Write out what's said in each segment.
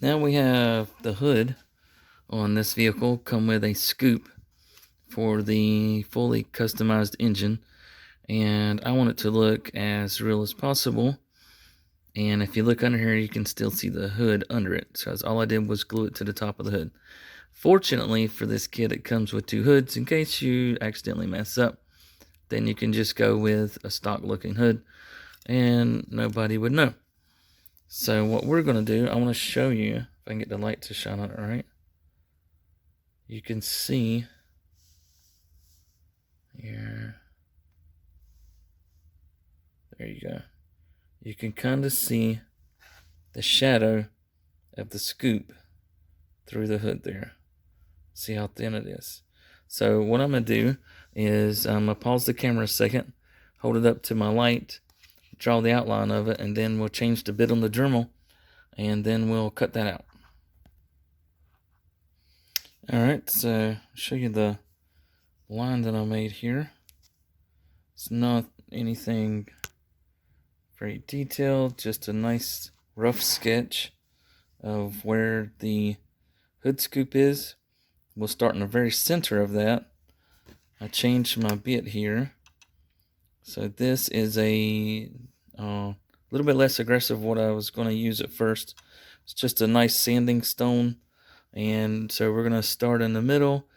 Now we have the hood on this vehicle come with a scoop for the fully customized engine, and I want it to look as real as possible. And if you look under here, you can still see the hood under it. So all I did was glue it to the top of the hood. Fortunately for this kit, it comes with two hoods in case you accidentally mess up. Then you can just go with a stock looking hood and nobody would know. So what we're going to do, I want to show you, if I can get the light to shine on it right. You can see here. There you go. You can kind of see the shadow of the scoop through the hood there. See how thin it is. So what I'm going to do is I'm going to pause the camera a second, hold it up to my light, draw the outline of it, and then we'll change the bit on the Dremel, and then we'll cut that out. Alright, so I'll show you the line that I made here. It's not anything very detailed, just a nice rough sketch of where the hood scoop is. We'll start in the very center of that. I changed my bit here. So this is a little bit less aggressive what I was going to use at first. It's just a nice sanding stone. And so we're going to start in the middle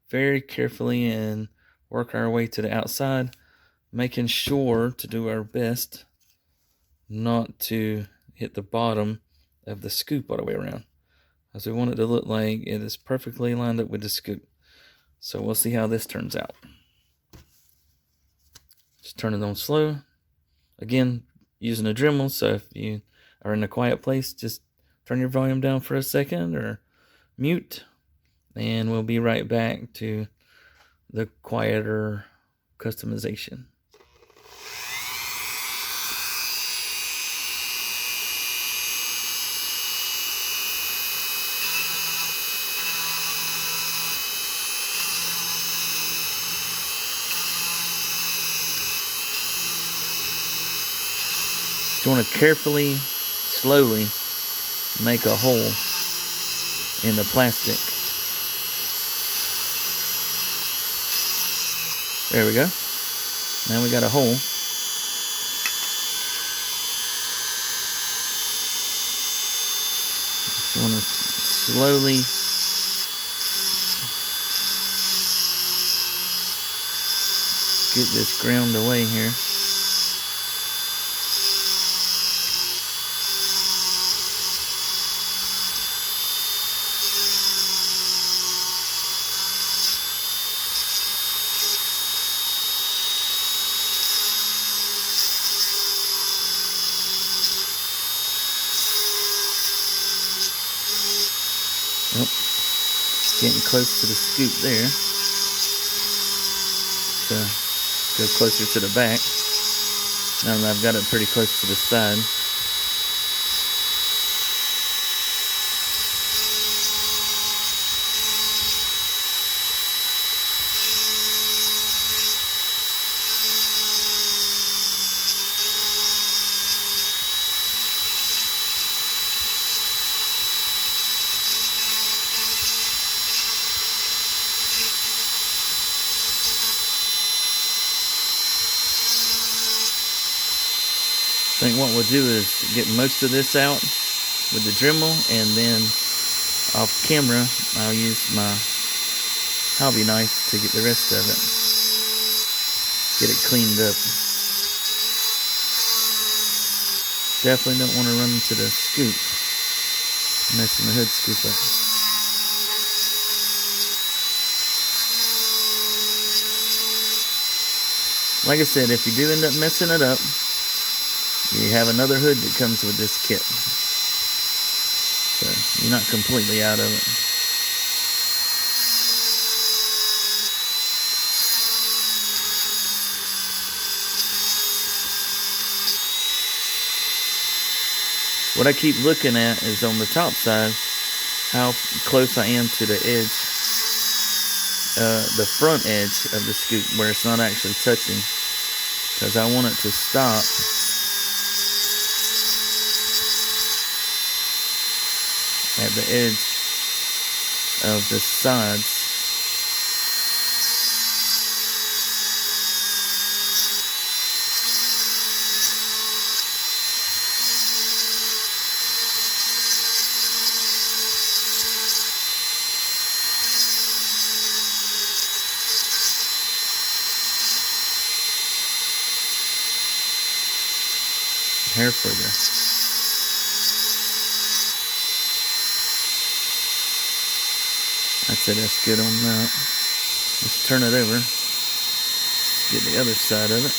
very carefully and work our way to the outside, making sure to do our best not to hit the bottom of the scoop all the way around, as we want it to look like it is perfectly lined up with the scoop. So we'll see how this turns out. Just turn it on slow. Again, using a Dremel, so if you are in a quiet place, just turn your volume down for a second or mute, and we'll be right back to the quieter customization. You want to carefully, slowly make a hole in the plastic. There we go. Now we got a hole. You want to slowly get this ground away here. Oh, getting close to the scoop there. So go closer to the back. Now that I've got it pretty close to the side. I think what we'll do is get most of this out with the Dremel, and then off camera I'll use my hobby knife to get the rest of it. Get it cleaned up. Definitely don't want to run into the scoop, messing the hood scoop up. Like I said, if you do end up messing it up, you have another hood that comes with this kit. So you're not completely out of it. What I keep looking at is on the top side, how close I am to the edge, the front edge of the scoop where it's not actually touching, because I want it to stop at the edge of the sides. Hair further. I'd say that's good on that. Let's turn it over. Get the other side of it.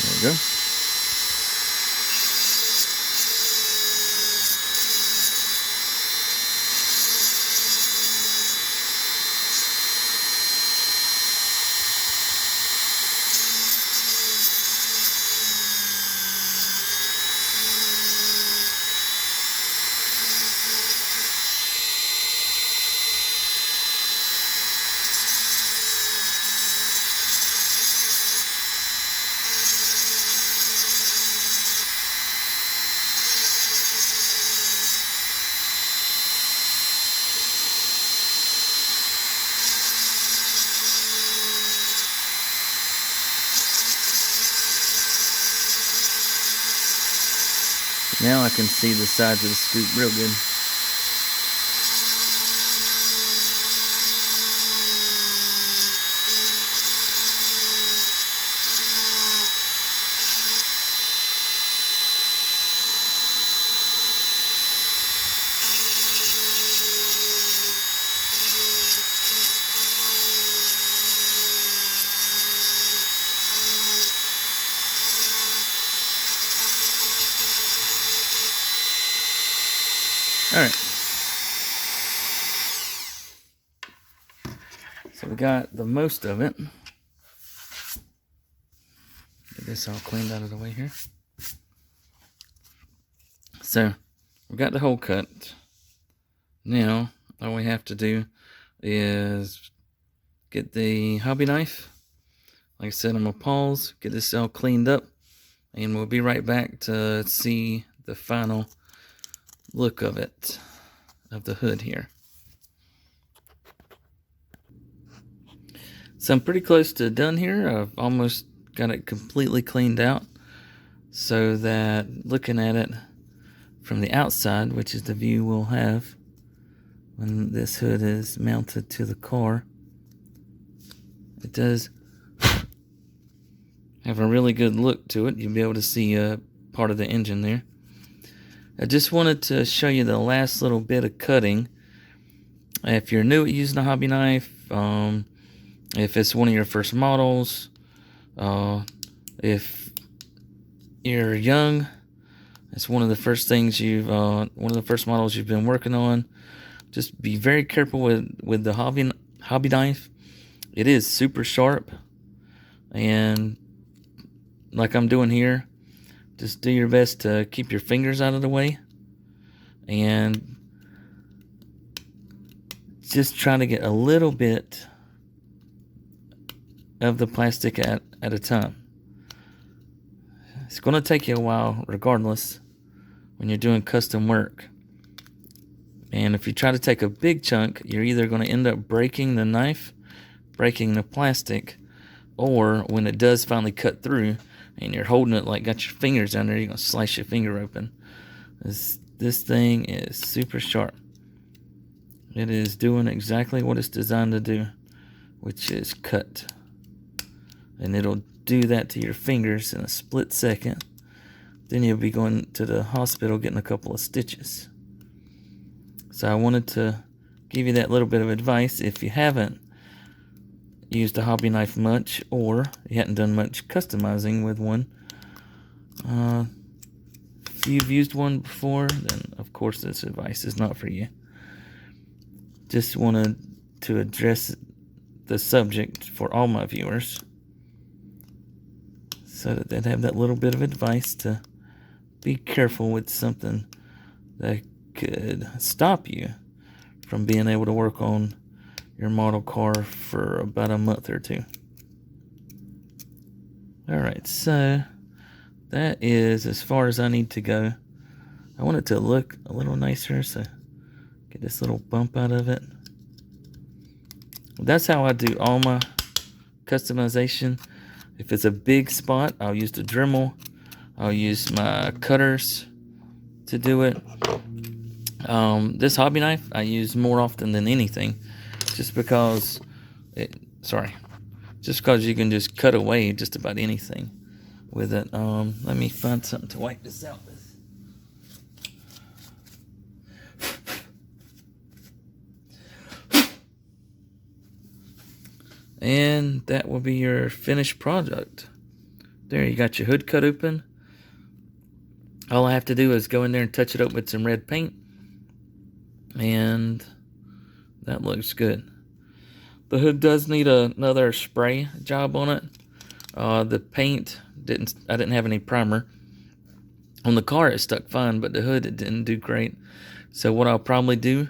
There we go. Now I can see the sides of the scoop real good. Alright, so we got the most of it. Get this all cleaned out of the way here. So, we got the hole cut. Now, all we have to do is get the hobby knife. Like I said, I'm going to pause, get this all cleaned up, and we'll be right back to see the final look of it, of the hood here. So I'm pretty close to done here. I've almost got it completely cleaned out, so that looking at it from the outside, which is the view we'll have when this hood is mounted to the car, it does have a really good look to it. You'll be able to see part of the engine there. I just wanted to show you the last little bit of cutting. If you're new at using a hobby knife, if it's one of your first models, if you're young, it's one of the first things one of the first models you've been working on. Just be very careful with the hobby knife. It is super sharp, and like I'm doing here, just do your best to keep your fingers out of the way, and just try to get a little bit of the plastic at a time. It's going to take you a while regardless when you're doing custom work. And if you try to take a big chunk, you're either going to end up breaking the knife, breaking the plastic, or when it does finally cut through and you're holding it like got your fingers under, you're going to slice your finger open. This thing is super sharp. It is doing exactly what it's designed to do, which is cut. And it'll do that to your fingers in a split second. Then you'll be going to the hospital getting a couple of stitches. So I wanted to give you that little bit of advice if you haven't used a hobby knife much, or you hadn't done much customizing with one. If you've used one before, then of course this advice is not for you. Just wanted to address the subject for all my viewers, so that they'd have that little bit of advice to be careful with something that could stop you from being able to work on your model car for about a month or two. Alright, so that is as far as I need to go. I want it to look a little nicer, so get this little bump out of it. That's how I do all my customization. If it's a big spot, I'll use the Dremel. I'll use my cutters to do it. This hobby knife I use more often than anything, just because you can just cut away just about anything with it. Let me find something to wipe this out with. And that will be your finished product. There, you got your hood cut open. All I have to do is go in there and touch it up with some red paint. And that looks good. The hood does need another spray job on it. The paint I didn't have any primer. On the car it stuck fine, but the hood it didn't do great. So what I'll probably do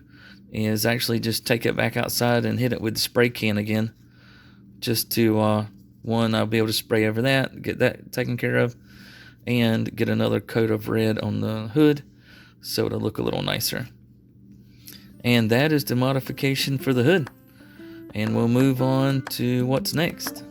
is actually just take it back outside and hit it with the spray can again. Just to, one, I'll be able to spray over that, get that taken care of, and get another coat of red on the hood so it'll look a little nicer. And that is the modification for the hood. And we'll move on to what's next.